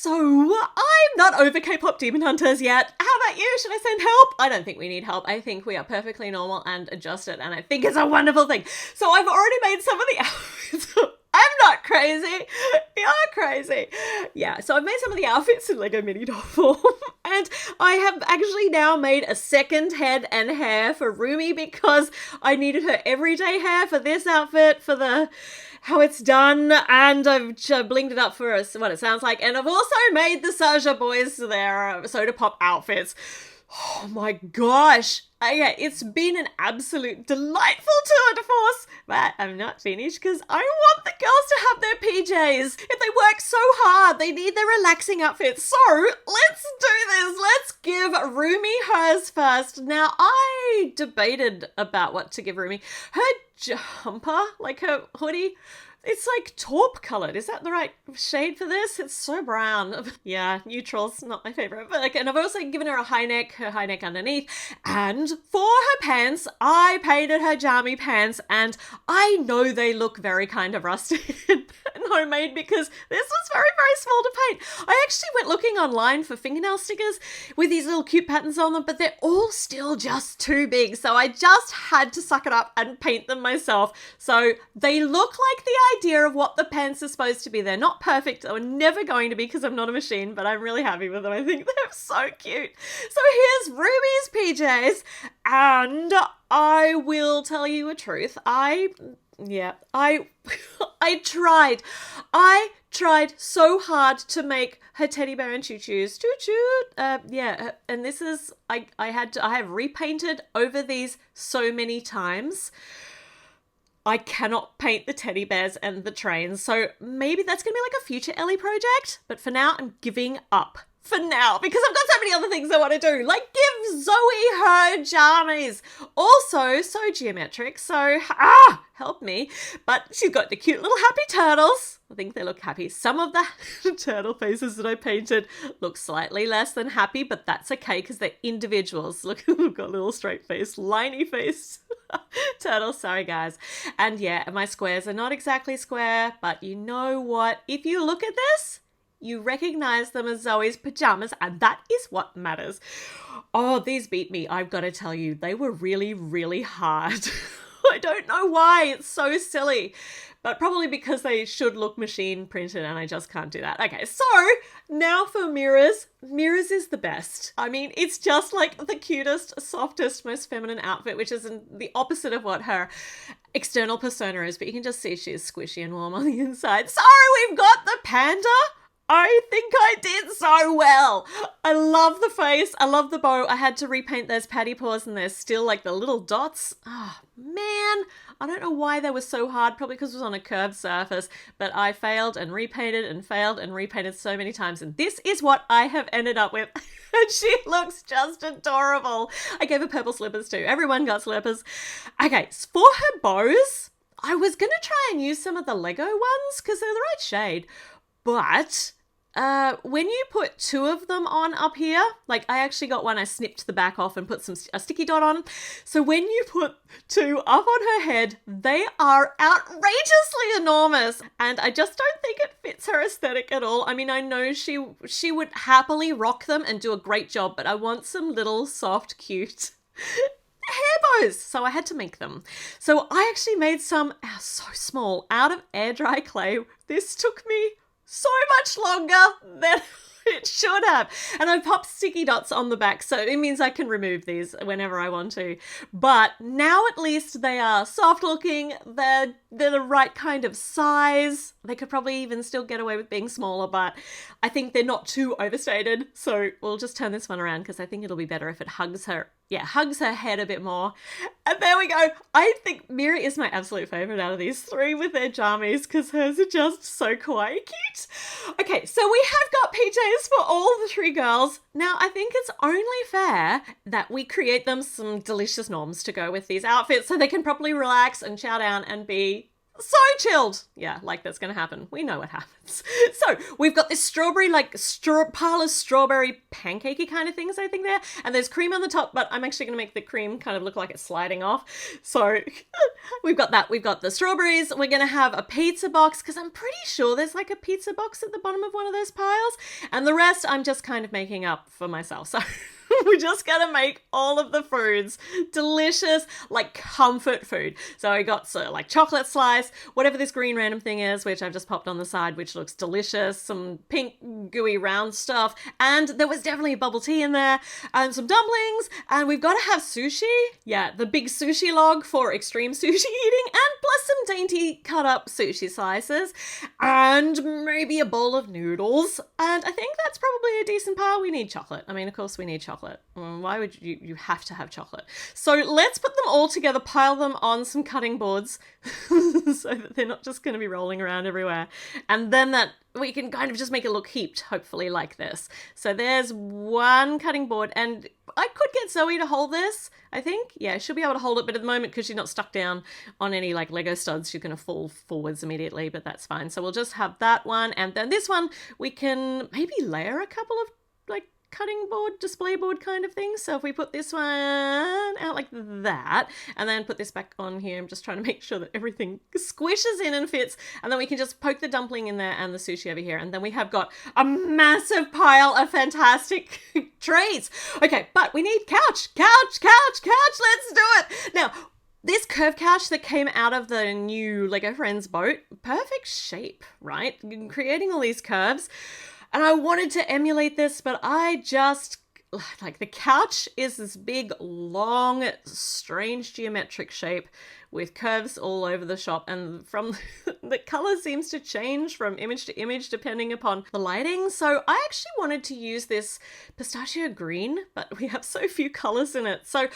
So I'm not over K-pop Demon Hunters yet. How about you? Should I send help? I don't think we need help. I think we are perfectly normal and adjusted, and I think it's a wonderful thing. So I've already made some of the outfits. I'm not crazy. You're crazy. Yeah, so I've made some of the outfits in Lego mini doll form, and I have actually now made a second head and hair for Rumi because I needed her everyday hair for this outfit, for the how it's done, and I've blinged it up for us what it sounds like, and I've also made the Saja boys their soda pop outfits. Oh my gosh. Yeah, it's been an absolute delightful tour de force, but I'm not finished because I want the girls to have their PJs. If they work so hard, they need their relaxing outfits. So let's do this. Let's give Rumi hers first. Now, I debated about what to give Rumi. Her jumper, like her hoodie, it's like taupe coloured. Is that the right shade for this? It's so brown. Yeah, neutral's not my favourite. But and I've also given her her high neck underneath. And for her pants, I painted her jammy pants, and I know they look very kind of rustic and homemade because this was very, very small to paint. I actually went looking online for fingernail stickers with these little cute patterns on them, but they're all still just too big. So I just had to suck it up and paint them myself. So they look like the idea of what the pants are supposed to be. They're not perfect. They're never going to be because I'm not a machine, but I'm really happy with them. I think they're so cute. So here's Ruby's PJs, and I will tell you a truth. I tried so hard to make her teddy bear and choo-choos. Choo-choo. And this is, I have repainted over these so many times. I cannot paint the teddy bears and the trains, so maybe that's going to be like a future Ellie project, but for now, I'm giving up. For now, because I've got so many other things I want to do, like give Zoey her jammies. Also, so geometric, so, help me. But she's got the cute little happy turtles. I think they look happy. Some of the turtle faces that I painted look slightly less than happy, but that's okay because they're individuals. Look, we've got little straight face, liney face turtles. Sorry, guys. And yeah, my squares are not exactly square, but you know what? If you look at this, you recognize them as Zoe's pajamas, and that is what matters. Oh, these beat me. I've got to tell you, they were really, really hard. I don't know why. It's so silly. But probably because they should look machine printed and I just can't do that. Okay, so now for Mira's. Mira's is the best. I mean, it's just like the cutest, softest, most feminine outfit, which is the opposite of what her external persona is. But you can just see she's squishy and warm on the inside. So we've got the panda. I think I did so well. I love the face. I love the bow. I had to repaint those patty paws and there's still like the little dots. Oh, man. I don't know why they were so hard. Probably because it was on a curved surface. But I failed and repainted and failed and repainted so many times. And this is what I have ended up with. And she looks just adorable. I gave her purple slippers too. Everyone got slippers. Okay, for her bows, I was going to try and use some of the Lego ones because they're the right shade. But when you put two of them on up here, like I actually got one, I snipped the back off and put a sticky dot on. So when you put two up on her head, they are outrageously enormous. And I just don't think it fits her aesthetic at all. I mean, I know she would happily rock them and do a great job, but I want some little soft, cute hair bows. So I had to make them. So I actually made some so small out of air dry clay. This took me so much longer than it should have. And I popped sticky dots on the back, so it means I can remove these whenever I want to. But now at least they are soft looking, they're the right kind of size. They could probably even still get away with being smaller, but I think they're not too overstated. So we'll just turn this one around because I think it'll be better if it hugs her head a bit more. And there we go. I think Mira is my absolute favourite out of these three with their jammies because hers are just so kawaii cute. Okay, so we have got PJs for all the three girls. Now, I think it's only fair that we create them some delicious norms to go with these outfits so they can properly relax and chow down and be so chilled. Yeah, like that's gonna happen. We know what happens. So we've got this strawberry, like pile of strawberry pancakey kind of things, I think there. And there's cream on the top, but I'm actually gonna make the cream kind of look like it's sliding off. So we've got that. We've got the strawberries. We're gonna have a pizza box, because I'm pretty sure there's like a pizza box at the bottom of one of those piles. And the rest I'm just kind of making up for myself. So we're just gonna make all of the foods delicious, like comfort food. So I got like chocolate slice, whatever this green random thing is, which I've just popped on the side, which looks delicious, some pink gooey round stuff, and there was definitely a bubble tea in there, and some dumplings, and we've got to have sushi. Yeah, the big sushi log for extreme sushi eating, and plus some dainty cut up sushi slices, and maybe a bowl of noodles, and I think that's probably a decent pile. We need chocolate. I mean, of course we need chocolate. Why would you have to have chocolate? So let's put them all together, pile them on some cutting boards so that they're not just going to be rolling around everywhere. And then that we can kind of just make it look heaped, hopefully like this. So there's one cutting board, and I could get Zoe to hold this, I think. Yeah, she'll be able to hold it, but at the moment, because she's not stuck down on any like Lego studs, she's going to fall forwards immediately, but that's fine. So we'll just have that one, and then this one, we can maybe layer a couple of like cutting board, display board kind of thing. So if we put this one out like that, and then put this back on here, I'm just trying to make sure that everything squishes in and fits, and then we can just poke the dumpling in there and the sushi over here, and then we have got a massive pile of fantastic treats. Okay, but we need couch, let's do it. Now, this curved couch that came out of the new Lego Friends boat, perfect shape, right? Creating all these curves. And I wanted to emulate this, but I just, like, the couch is this big, long, strange geometric shape with curves all over the shop, and from the color seems to change from image to image depending upon the lighting. So I actually wanted to use this pistachio green, but we have so few colors in it. So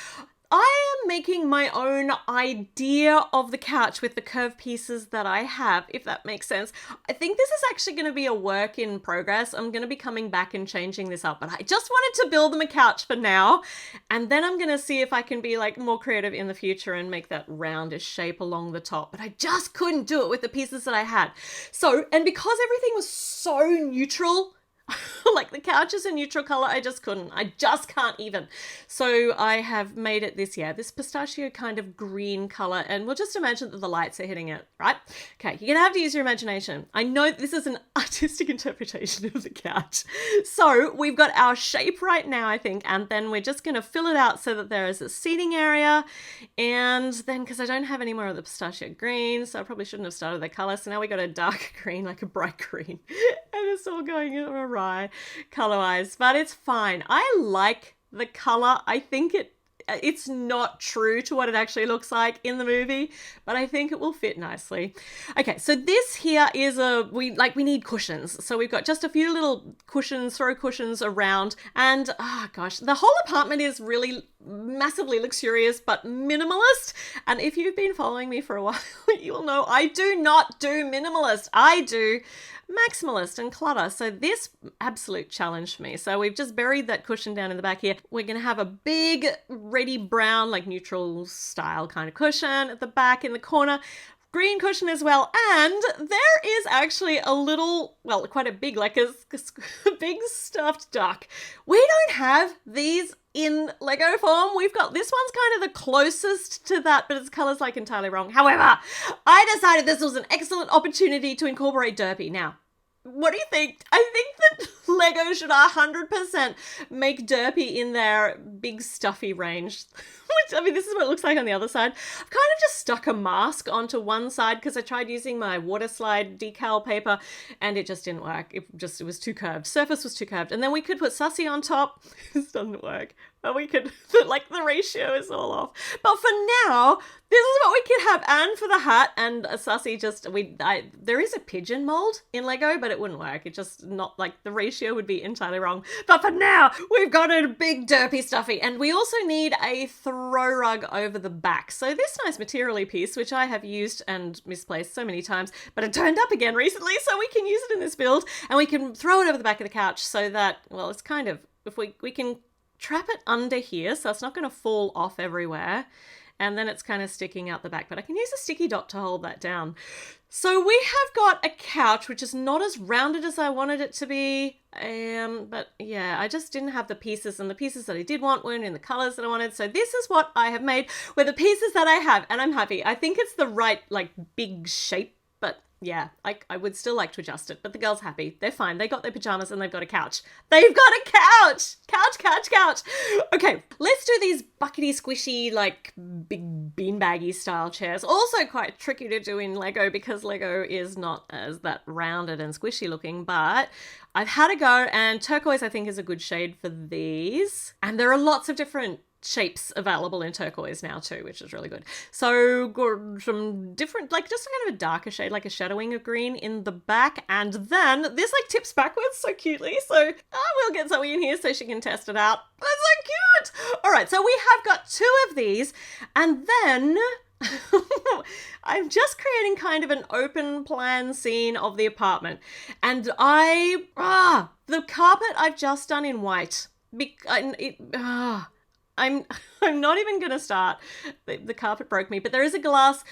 I am making my own idea of the couch with the curved pieces that I have, if that makes sense. I think this is actually going to be a work in progress. I'm going to be coming back and changing this up, but I just wanted to build them a couch for now, and then I'm going to see if I can be like more creative in the future and make that roundish shape along the top, but I just couldn't do it with the pieces that I had. So, and because everything was so neutral, like the couch is a neutral color, I just couldn't. I just can't even. So I have made it this pistachio kind of green color, and we'll just imagine that the lights are hitting it, right? Okay, you're gonna have to use your imagination. I know this is an artistic interpretation of the couch. So we've got our shape right now, I think, and then we're just gonna fill it out so that there is a seating area, and then, because I don't have any more of the pistachio green, so I probably shouldn't have started the color, so now we got a dark green, like a bright green, and it's all going awry color-wise, but it's fine. I like the color. I think it's not true to what it actually looks like in the movie, but I think it will fit nicely. Okay, so this here is we need cushions. So we've got just a few little cushions, throw cushions around, and oh gosh, the whole apartment is really massively luxurious but minimalist. And if you've been following me for a while, you'll know I do not do minimalist. I do maximalist and clutter. So this absolute challenge for me. So we've just buried that cushion down in the back here. We're going to have a big reddy brown, like neutral style kind of cushion at the back in the corner. Green cushion as well. And there is actually a little, well, quite a big, like a big stuffed duck. We don't have these in Lego form. We've got, this one's kind of the closest to that, but its color's like entirely wrong. However, I decided this was an excellent opportunity to incorporate Derpy. Now, what do you think? I think that Lego should 100% make Derpy in their big stuffy range. Which, I mean, this is what it looks like on the other side. I've kind of just stuck a mask onto one side because I tried using my water slide decal paper and it just didn't work. It was too curved. Surface was too curved. And then we could put Sussy on top. This doesn't work. But we could, like, the ratio is all off. But for now, this is what we could have. And for the hat and a Sussy, there is a pigeon mold in Lego, but it wouldn't work. It just not, like, the ratio would be entirely wrong. But for now, we've got a big Derpy stuffy. And we also need a throw rug over the back. So this nice material-y piece, which I have used and misplaced so many times, but it turned up again recently, so we can use it in this build. And we can throw it over the back of the couch so that, well, it's kind of, if we can trap it under here so it's not going to fall off everywhere, and then it's kind of sticking out the back, but I can use a sticky dot to hold that down. So we have got a couch, which is not as rounded as I wanted it to be. But yeah, I just didn't have the pieces, and the pieces that I did want weren't in the colors that I wanted. So this is what I have made with the pieces that I have, and I'm happy. I think it's the right, like, big shape, but yeah, I would still like to adjust it, but the girls happy. They're fine. They got their pajamas and they've got a couch. They've got a couch! Couch. Okay, let's do these buckety, squishy, like big beanbaggy style chairs. Also quite tricky to do in Lego because Lego is not as that rounded and squishy looking, but I've had a go, and turquoise I think is a good shade for these. And there are lots of different shapes available in turquoise now too, which is really good. So some different, like just kind of a darker shade, like a shadowing of green in the back, and then this like tips backwards so cutely. So we'll get Zoe in here so she can test it out. That's so cute. All right, so we have got 2 of these, and then I'm just creating kind of an open plan scene of the apartment, and the carpet I've just done in white. I'm not even going to start. The carpet broke me, but there is a glass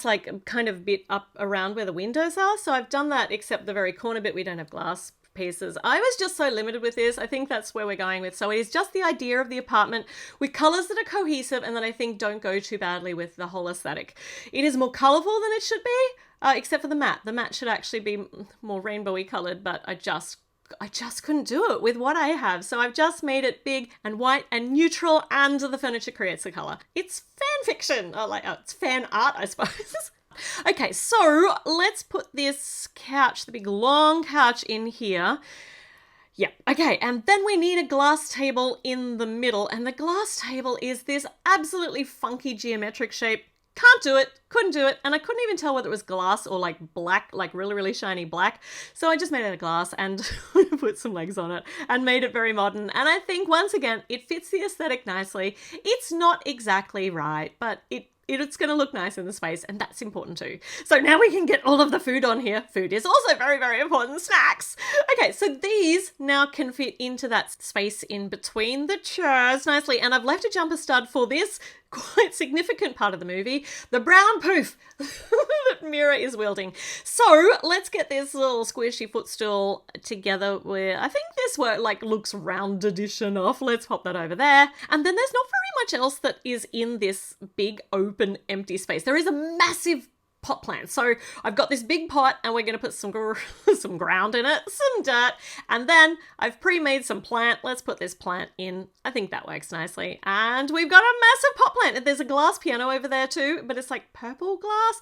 like kind of bit up around where the windows are. So I've done that, except the very corner bit, we don't have glass pieces. I was just so limited with this. I think that's where we're going with. So it is just the idea of the apartment with colors that are cohesive and that I think don't go too badly with the whole aesthetic. It is more colorful than it should be, except for the mat. The mat should actually be more rainbowy colored, but I just couldn't do it with what I have. So I've just made it big and white and neutral, and the furniture creates the color. It's fan fiction. It's fan art, I suppose. Okay, so let's put this couch, the big long couch, in here. Yeah, okay, and then we need a glass table in the middle, and the glass table is this absolutely funky geometric shape. Can't do it, couldn't do it, and I couldn't even tell whether it was glass or like black, like really, really shiny black. So I just made it out of glass and put some legs on it and made it very modern. And I think, once again, it fits the aesthetic nicely. It's not exactly right, but it's going to look nice in the space, and that's important too. So now we can get all of the food on here. Food is also very, very important. Snacks. Okay, so these now can fit into that space in between the chairs nicely, and I've left a jumper stud for this quite significant part of the movie, the brown poof that Mira is wielding. So let's get this little squishy footstool together where I think this looks rounded-ish enough. Let's pop that over there. And then there's not very much else that is in this big open empty space. There is a massive pot plant. So I've got this big pot, and we're going to put some ground in it, some dirt, and then I've pre-made some plant. Let's put this plant in. I think that works nicely. And we've got a massive pot plant. And there's a glass piano over there too, but it's like purple glass.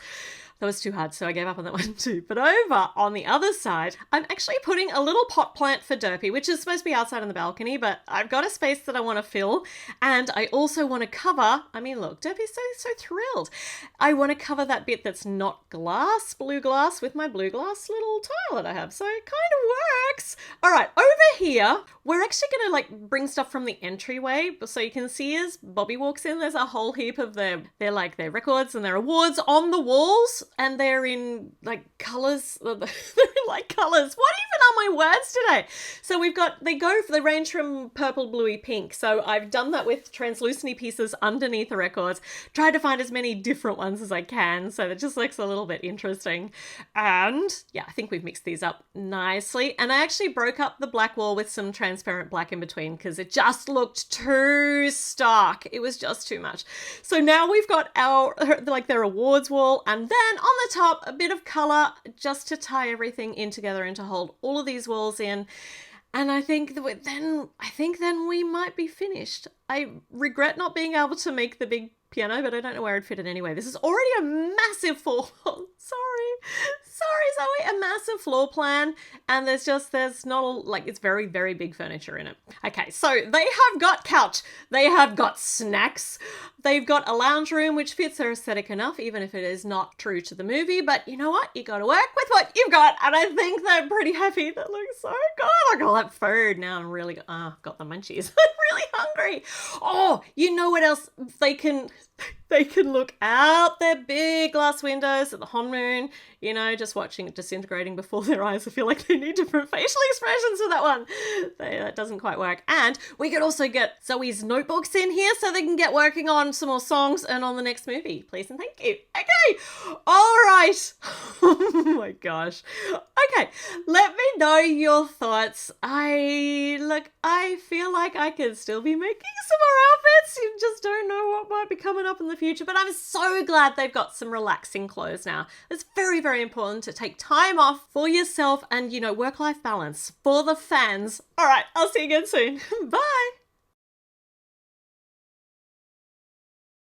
That was too hard, so I gave up on that one too. But over on the other side, I'm actually putting a little pot plant for Derpy, which is supposed to be outside on the balcony, but I've got a space that I want to fill, and I also want to cover, look, Derpy's so thrilled. I want to cover that bit that's not glass, blue glass, with my blue glass little tile that I have, so it kind of works. All right, over here, we're actually going to bring stuff from the entryway, so you can see as Bobby walks in, there's a whole heap of their records and their awards on the walls. And they're in colors. They're in colors. What even are my words today? So they range from purple, bluey, pink. So I've done that with translucency pieces underneath the records. Tried to find as many different ones as I can, so that just looks a little bit interesting. And yeah, I think we've mixed these up nicely. And I actually broke up the black wall with some transparent black in between because it just looked too stark. It was just too much. So now we've got their awards wall, and then on the top, a bit of colour just to tie everything in together and to hold all of these walls in. And I think then we might be finished. I regret not being able to make the big piano, but I don't know where I'd fit it anyway. This is already a massive floor. Sorry, Zoe, a massive floor plan, and there's not it's very, very big furniture in it. Okay, so they have got couch, they have got snacks, they've got a lounge room which fits their aesthetic enough, even if it is not true to the movie. But you know what? You got to work with what you've got, and I think they're pretty happy. That looks so good. Look at all that food. Now I'm really got the munchies. I'm really hungry. Oh, you know what else they can They can look out their big glass windows at the Honmoon, you know, just watching it disintegrating before their eyes. I feel like they need different facial expressions for that one. That doesn't quite work. And we could also get Zoe's notebooks in here so they can get working on some more songs and on the next movie. Please and thank you. Okay. All right. Oh my gosh. Okay. Let me know your thoughts. I feel like I could still be making some more outfits. You just don't know what might be coming up in the future, but I'm so glad they've got some relaxing clothes now. It's very, very important to take time off for yourself and, you know, work-life balance for the fans. All right, I'll see you again soon. Bye.